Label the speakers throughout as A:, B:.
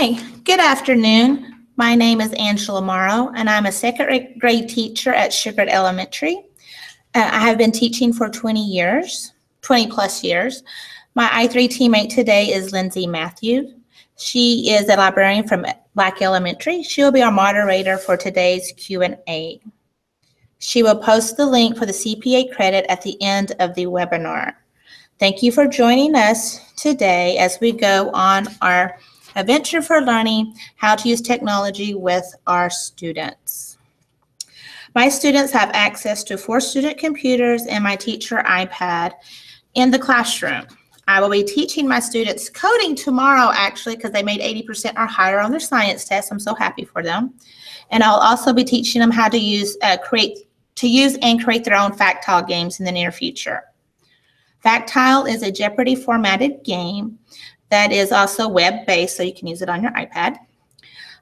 A: Hey, good afternoon. My name is Angela Morrow, and I'm a second grade teacher at Sugar Elementary. I have been teaching for 20 plus years. My I3 teammate today is Lindsay Matthews. She is a librarian from Black Elementary. She will be our moderator for today's Q&A. She will post the link for the CPA credit at the end of the webinar. Thank you for joining us today as we go on our adventure for learning how to use technology with our students. My students have access to 4 student computers and my teacher iPad in the classroom. I will be teaching my students coding tomorrow, actually, because they made 80% or higher on their science test. I'm so happy for them. And I'll also be teaching them how to use and create their own Factile games in the near future. Factile is a Jeopardy formatted game that is also web-based, so you can use it on your iPad.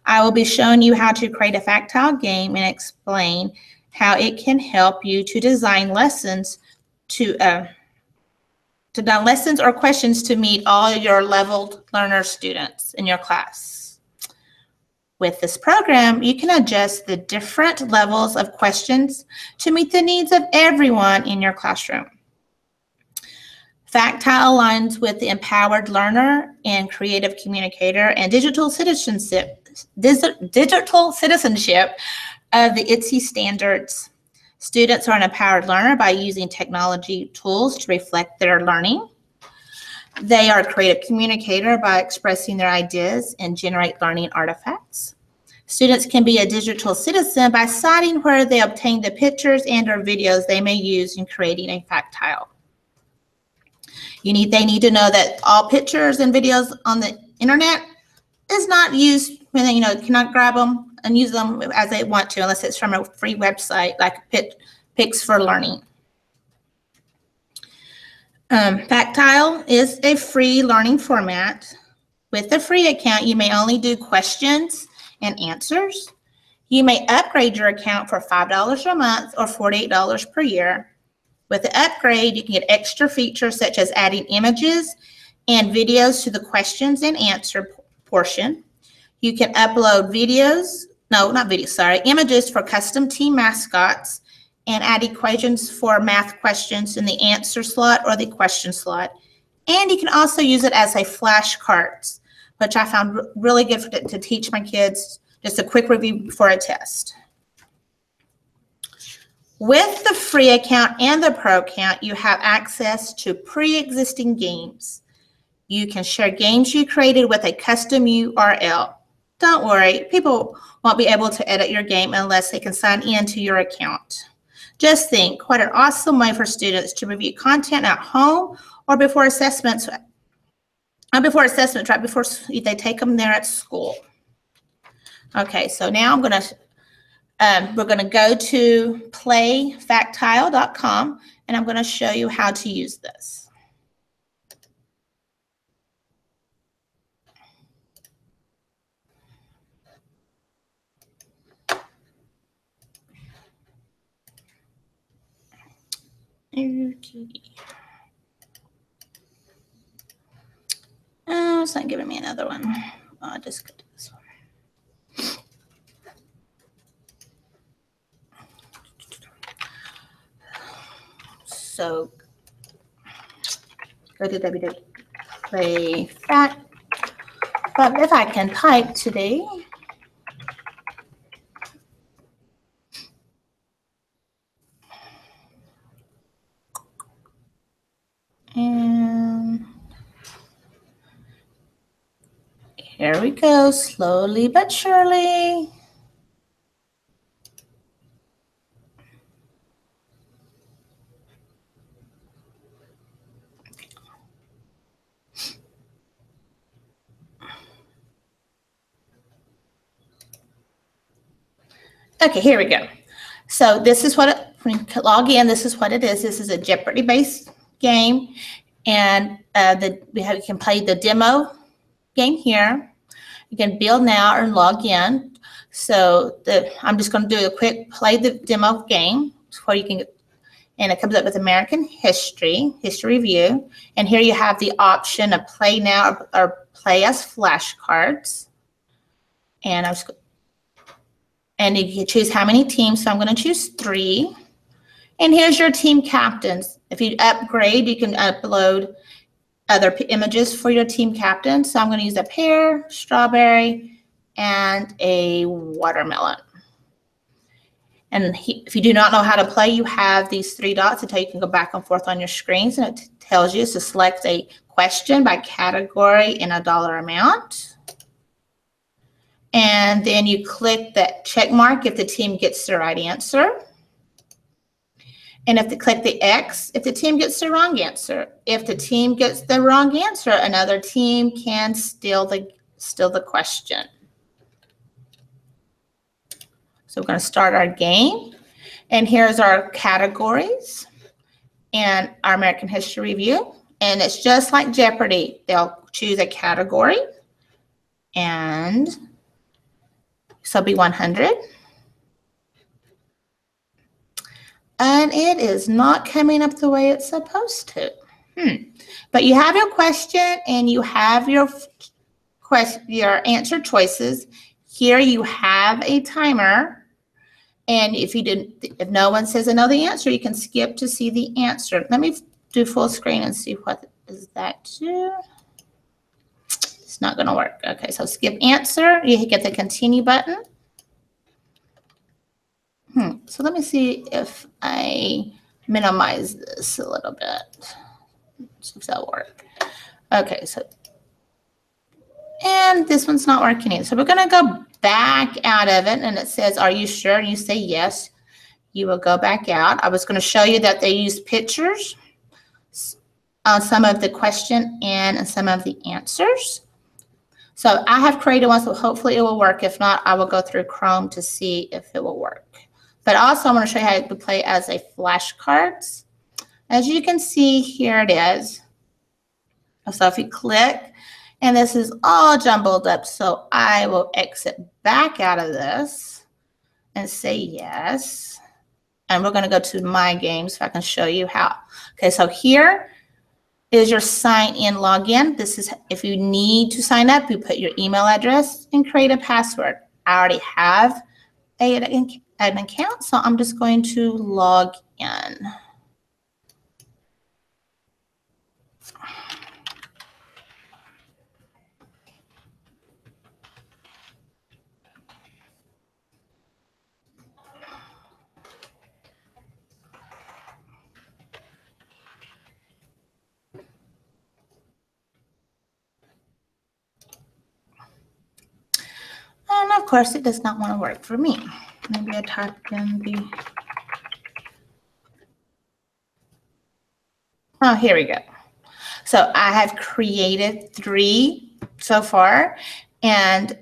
A: I will be showing you how to create a Factile game and explain how it can help you to design lessons or questions to meet all your leveled learner students in your class. With this program, you can adjust the different levels of questions to meet the needs of everyone in your classroom. Factile aligns with the empowered learner and creative communicator and digital citizenship of the ITSE standards. Students are an empowered learner by using technology tools to reflect their learning. They are a creative communicator by expressing their ideas and generate learning artifacts. Students can be a digital citizen by citing where they obtain the pictures and or videos they may use in creating a Factile. They need to know that all pictures and videos on the internet is not used when they, cannot grab them and use them as they want to unless it's from a free website like Pics for Learning. Factile is a free learning format. With the free account, you may only do questions and answers. You may upgrade your account for $5 a month or $48 per year. With the upgrade, you can get extra features such as adding images and videos to the questions and answer portion. You can upload images for custom team mascots and add equations for math questions in the answer slot or the question slot. And you can also use it as a flashcards, which I found really good to teach my kids. Just a quick review before a test. With the free account and the pro account, you have access to pre-existing games. You can share games you created with a custom URL. Don't worry, people won't be able to edit your game unless they can sign in to your account. Just think, what an awesome way for students to review content at home or before assessments, right before they take them there at school. Okay, so now we're going to go to playfactile.com, and I'm going to show you how to use this. Okay. Oh, it's not giving me another one. I'll just go to this one. So go to www.playfact. But if I can type today, and here we go, slowly but surely. Okay, here we go. So this is when you log in, this is what it is. This is a Jeopardy-based game, and you can play the demo game here. You can build now or log in. So I'm just going to do a quick play the demo game where you can, and it comes up with American history review, and here you have the option of play now or play as flashcards. And you can choose how many teams. So I'm going to choose 3. And here's your team captains. If you upgrade, you can upload other images for your team captain. So I'm going to use a pear, strawberry, and a watermelon. And if you do not know how to play, you have these 3 dots until you can go back and forth on your screens, and it tells you to select a question by category and a dollar amount. And then you click that check mark if the team gets the right answer. And click the X if the team gets the wrong answer. If the team gets the wrong answer, another team can steal the question. So we're going to start our game. And here's our categories and our American History Review. And it's just like Jeopardy. They'll choose a category. And so it'll be 100. And it is not coming up the way it's supposed to. But you have your question and you have your answer choices. Here you have a timer. And if no one says I know the answer, you can skip to see the answer. Let me do full screen and see what is that too. It's not going to work. Okay, so skip answer. You get the continue button. So let me see if I minimize this a little bit. See if that'll work. Okay, and this one's not working either. So we're going to go back out of it, and it says, are you sure? And you say yes. You will go back out. I was going to show you that they use pictures on some of the question and some of the answers. So I have created one, so hopefully it will work. If not, I will go through Chrome to see if it will work. But also I'm going to show you how to play as a flashcards. As you can see, here it is. So if you click, and this is all jumbled up, so I will exit back out of this and say yes. And we're going to go to my games so I can show you how. Okay, so here is your sign in login. This is if you need to sign up, you put your email address and create a password. I already have an account, so I'm just going to log in. And of course, it does not want to work for me. Maybe I typed in the... Oh, here we go. So I have created 3 so far. And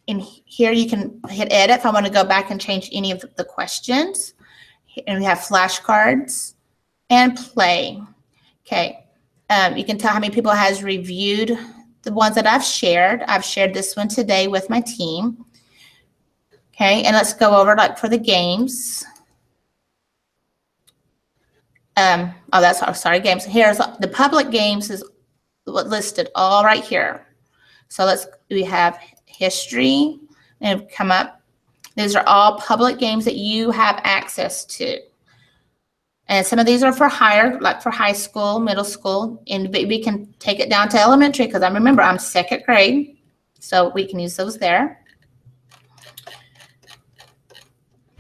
A: in here you can hit edit if I want to go back and change any of the questions. And we have flashcards and play. Okay. You can tell how many people has reviewed the ones that I've shared. I've shared this one today with my team. Okay, and let's go over like for the games. Games. Here's the public games is listed all right here. So we have history and come up. These are all public games that you have access to. And some of these are for higher, like for high school, middle school, and we can take it down to elementary because I'm 2nd grade, so we can use those there.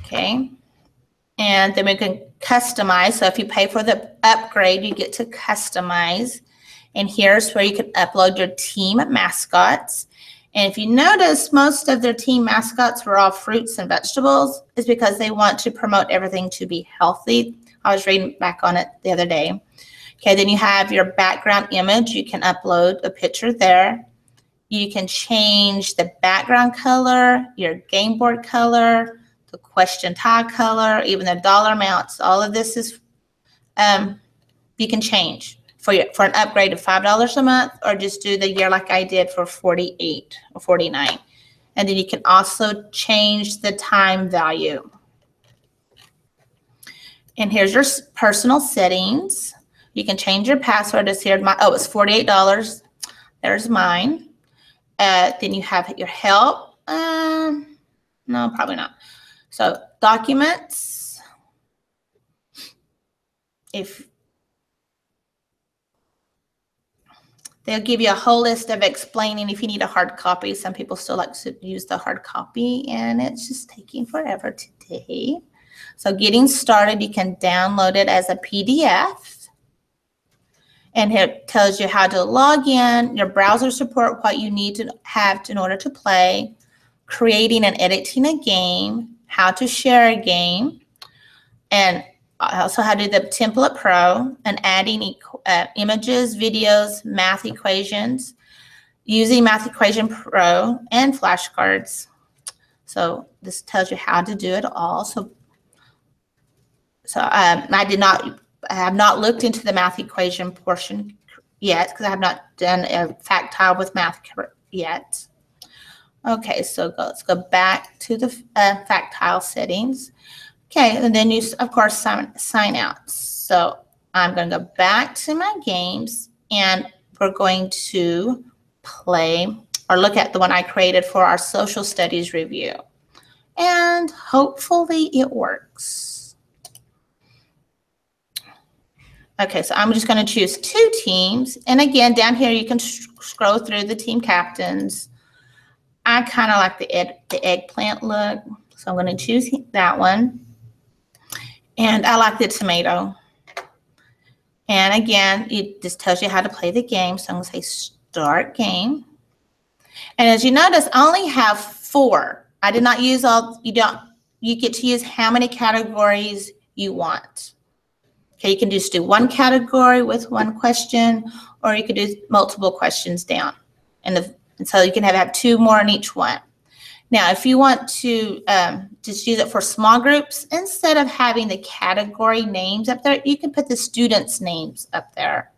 A: Okay, and then we can customize. So if you pay for the upgrade, you get to customize. And here's where you can upload your team mascots. And if you notice, most of their team mascots were all fruits and vegetables. It's because they want to promote everything to be healthy. I was reading back on it the other day. Okay, then you have your background image. You can upload a picture there. You can change the background color, your game board color, the question tag color, even the dollar amounts. All of this is you can change for an upgrade of $5 a month, or just do the year like I did for $48 or $49. And then you can also change the time value. And here's your personal settings. You can change your password. It's here. It's $48. There's mine. Then you have your help. No, probably not. So documents. If they'll give you a whole list of explaining if you need a hard copy. Some people still like to use the hard copy, and it's just taking forever today. So getting started, you can download it as a PDF. And it tells you how to log in, your browser support, what you need to have in order to play, creating and editing a game, how to share a game, and also how to do the template pro and adding images, videos, math equations, using Math Equation Pro and flashcards. So this tells you how to do it all. So I have not looked into the math equation portion yet because I have not done a Factile with math yet. Okay, so let's go back to the Factile settings. Okay, and then you, of course, sign out. So I'm going to go back to my games, and we're going to play or look at the one I created for our social studies review. And hopefully it works. Okay, so I'm just going to choose 2 teams. And again, down here you can scroll through the team captains. I kind of like the eggplant look, so I'm going to choose that one. And I like the tomato. And again, it just tells you how to play the game. So I'm going to say start game. And as you notice, I only have 4. I did not use all, you get to use how many categories you want. Okay, you can just do 1 category with 1 question, or you could do multiple questions down. And so you can have 2 more in each one. Now, if you want to just use it for small groups, instead of having the category names up there, you can put the students' names up there,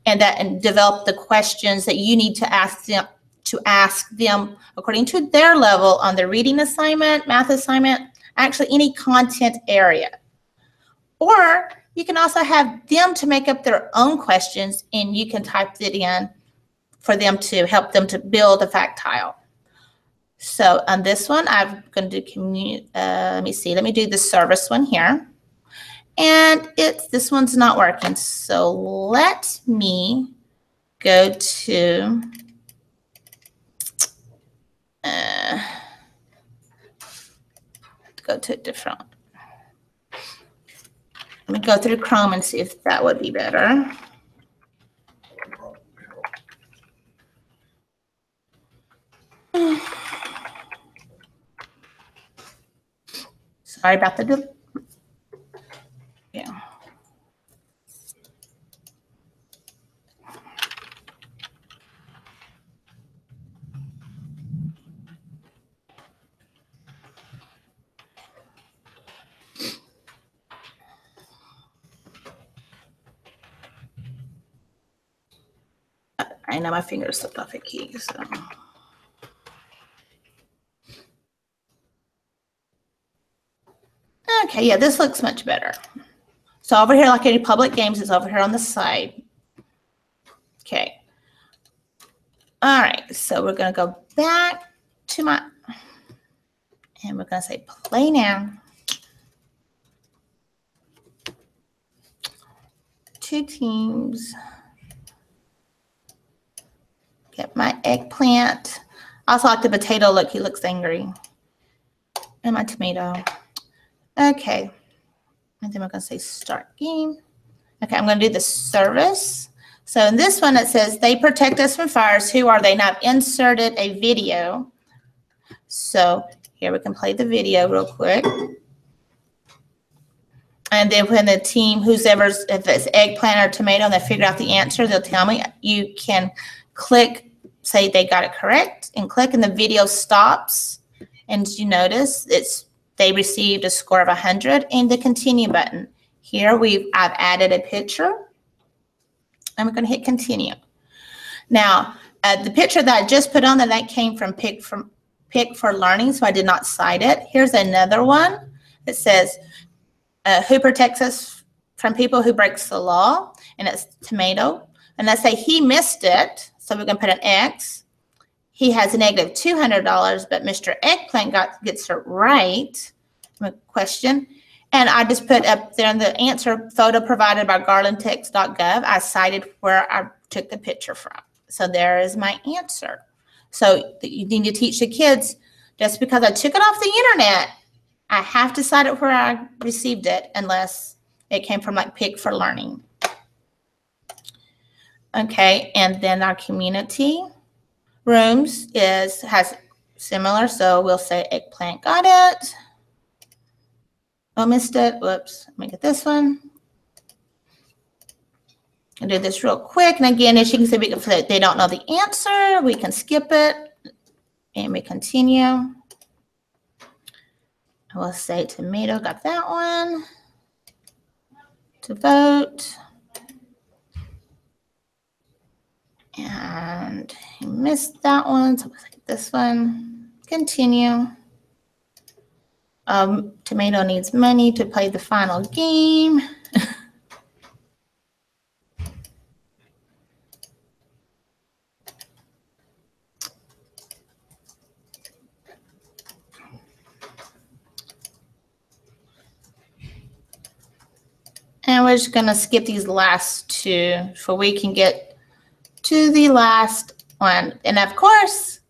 A: and develop the questions that you need to ask them according to their level on the reading assignment, math assignment, actually any content area. Or you can also have them to make up their own questions, and you can type it in for them to help them to build a Factile. So on this one, I'm going to do let me do the service one here. And this one's not working. So let me go to a different. Let me go through Chrome and see if that would be better. Sorry about the yeah. I know my fingers slipped off a key, so. Okay, yeah, this looks much better. So over here, like any public games, is over here on the side. Okay. All right, so we're going to go back to and we're going to say play now. 2 teams. Get my eggplant. I also like the potato look. He looks angry. And my tomato. Okay. And then we're going to say start game. Okay, I'm going to do the service. So in this one, it says they protect us from fires. Who are they? Now I've inserted a video. So here we can play the video real quick. And then when the team, if it's eggplant or tomato, and they figure out the answer, they'll tell me. You can click, say they got it correct, and click, and the video stops. And you notice they received a score of 100, and the continue button. Here I've added a picture. I'm going to hit continue. Now, the picture that I just put on that came from Pick for Learning, so I did not cite it. Here's another one that says, who protects us from people who breaks the law? And it's tomato. And let's say he missed it, so we're going to put an X. he has a negative $200, but Mr. Eggplant gets it right. Question. And I just put up there in the answer, photo provided by garlandtext.gov. I cited where I took the picture from. So there is my answer. So you need to teach the kids, just because I took it off the internet, I have to cite it where I received it, unless it came from like Pig for Learning. Okay, and then our community rooms has similar, so we'll say Eggplant got it. Oh, missed it. Whoops. Let me get this one. I'll do this real quick. And again, as you can see, if they don't know the answer, we can skip it and we continue. I will say Tomato got that one. To vote. And he missed that one, so we'll take this one. Continue. Tomato needs money to play the final game. And we're just going to skip these last two so we can get to the last one. And of course,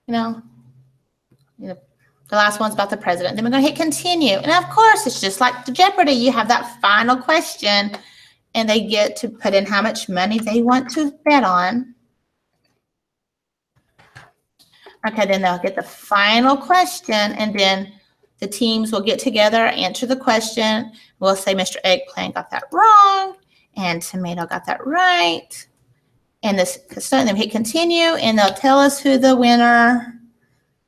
A: the last one's about the president. Then we're going to hit continue. And of course, it's just like the Jeopardy. You have that final question, and they get to put in how much money they want to bet on. Okay, then they'll get the final question, and then the teams will get together, answer the question. We'll say Mr. Eggplant got that wrong, and Tomato got that right. And then hit continue, and they'll tell us who the winner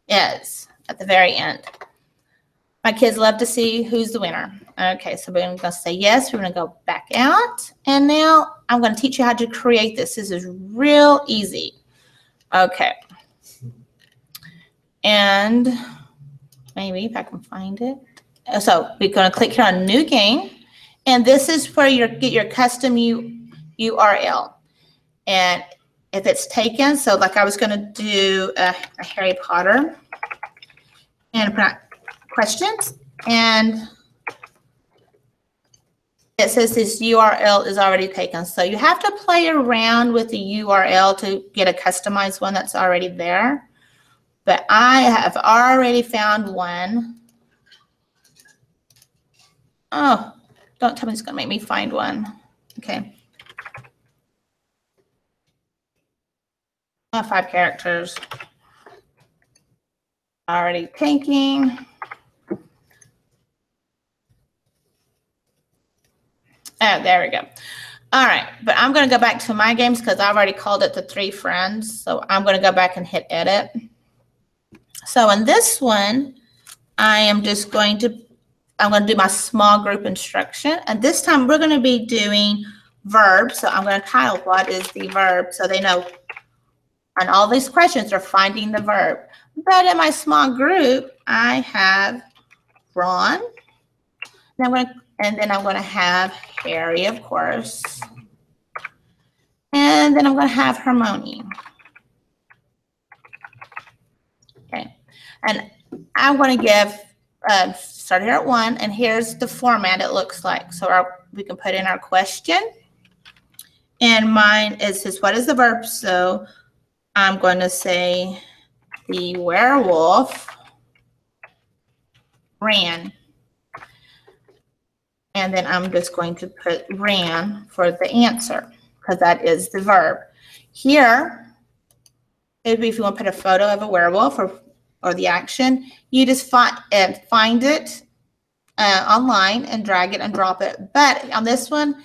A: is at the very end. My kids love to see who's the winner. Okay, so we're going to say yes. We're going to go back out. And now I'm going to teach you how to create this. This is real easy. Okay. And maybe if I can find it. So we're going to click here on New Game. And this is where you get your custom URL. And if it's taken, so like I was going to do a Harry Potter and put questions, and it says this URL is already taken. So you have to play around with the URL to get a customized one that's already there. But I have already found one. Oh, don't tell me it's going to make me find one. Okay. 5 characters. Already taking. Oh, there we go. All right, but I'm going to go back to my games because I've already called it the 3 friends. So I'm going to go back and hit edit. So in this one, I'm going to do my small group instruction. And this time we're going to be doing verbs. So I'm going to title what is the verb so they know on all these questions they're finding the verb. But in my small group, I have Ron. And then I'm going to have Harry, of course. And then I'm going to have Hermione. Okay. And I'm going to give, start here at 1, and here's the format it looks like. So we can put in our question. And mine is what is the verb? So I'm going to say the werewolf ran. And then I'm just going to put ran for the answer because that is the verb. Here, maybe if you want to put a photo of a werewolf or the action, you just find it online and drag it and drop it. But on this one,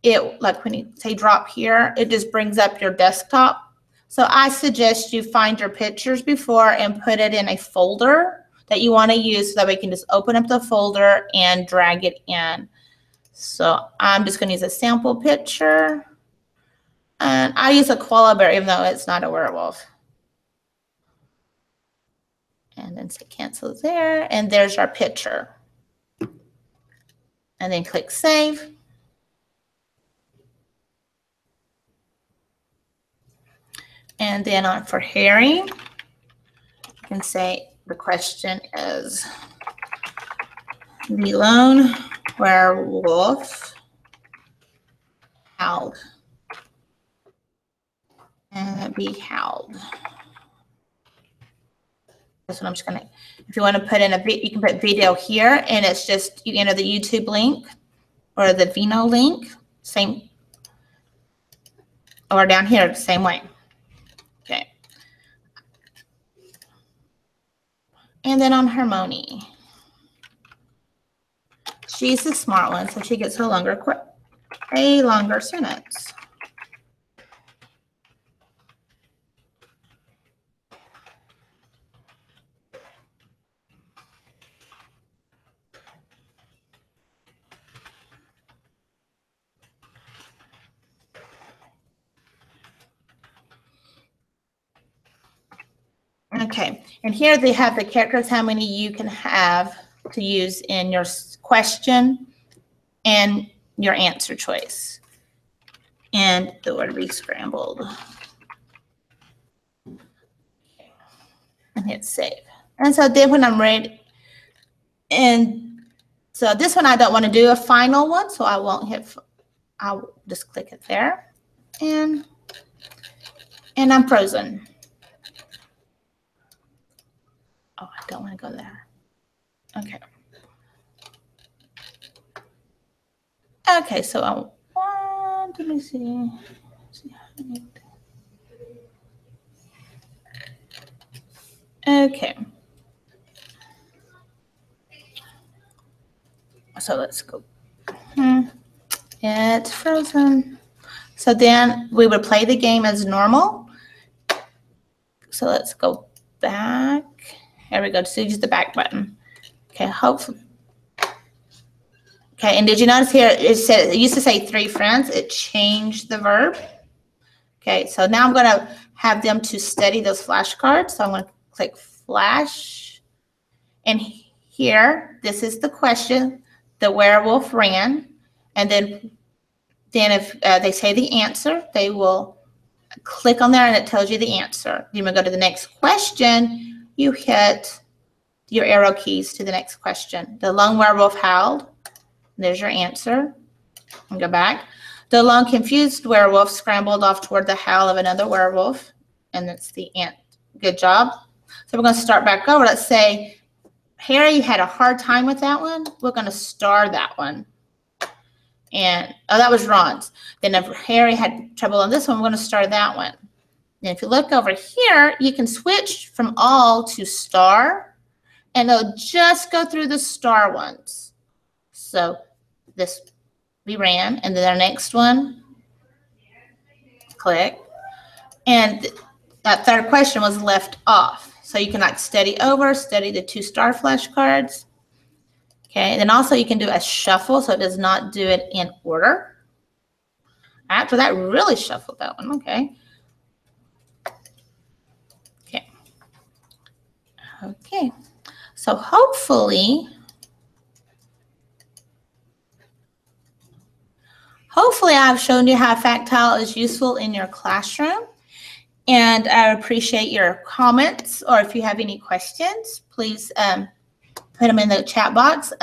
A: like when you say drop here, it just brings up your desktop. So I suggest you find your pictures before and put it in a folder that you want to use so that we can just open up the folder and drag it in. So I'm just going to use a sample picture. And I use a koala bear even though it's not a werewolf. And then say cancel there. And there's our picture. And then click save. And then for Harry, you can say the question is, the lone werewolf howled. And that'd be howled. That's what I'm just gonna, if you want to put in you can put video here, and it's just, you enter the YouTube link or the Vino link, same, or down here, the same way. Okay. And then on Harmony, she's the smart one, so she gets a longer sentence. Okay, and here they have the characters, how many you can have to use in your question and your answer choice. And the word re-scrambled. And hit save. And so then when I'm ready, and so this one I don't want to do a final one, so I won't hit, I'll just click it there. And I'm frozen. Oh, I don't want to go there. Okay. Okay, so I want, let me see. Okay. So let's go. It's frozen. So then we would play the game as normal. So let's go back. Here we go. So use the back button. Okay, hopefully. Okay, and did you notice here it used to say 3 friends. It changed the verb. Okay, so now I'm going to have them to study those flashcards. So I'm going to click flash. And here, this is the question. The werewolf ran. And then if they say the answer, they will click on there and it tells you the answer. Then we go to the next question. You hit your arrow keys to the next question. The lone werewolf howled. There's your answer. And go back. The lone confused werewolf scrambled off toward the howl of another werewolf. And that's the end. Good job. So we're going to start back over. Let's say Harry had a hard time with that one. We're going to star that one. And, oh, that was Ron's. Then if Harry had trouble on this one, we're going to star that one. And if you look over here, you can switch from all to star. And it'll just go through the star ones. So this, we ran. And then our next one, click. And that third question was left off. So you can like study over, study the 2 star flashcards. Okay, and then also you can do a shuffle, so it does not do it in order. After that, really shuffled that one. Okay. Okay. Okay. So hopefully I've shown you how Factile is useful in your classroom. And I appreciate your comments, or if you have any questions, please put them in the chat box.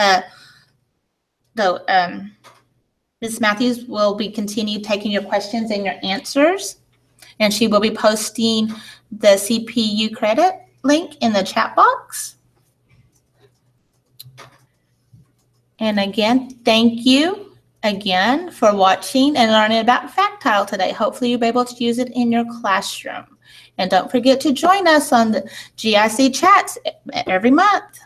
A: Ms. Matthews will be continue taking your questions and your answers, and she will be posting the CPU credit link in the chat box. And again, thank you again for watching and learning about Factile today. Hopefully you'll be able to use it in your classroom. And don't forget to join us on the GIC chats every month.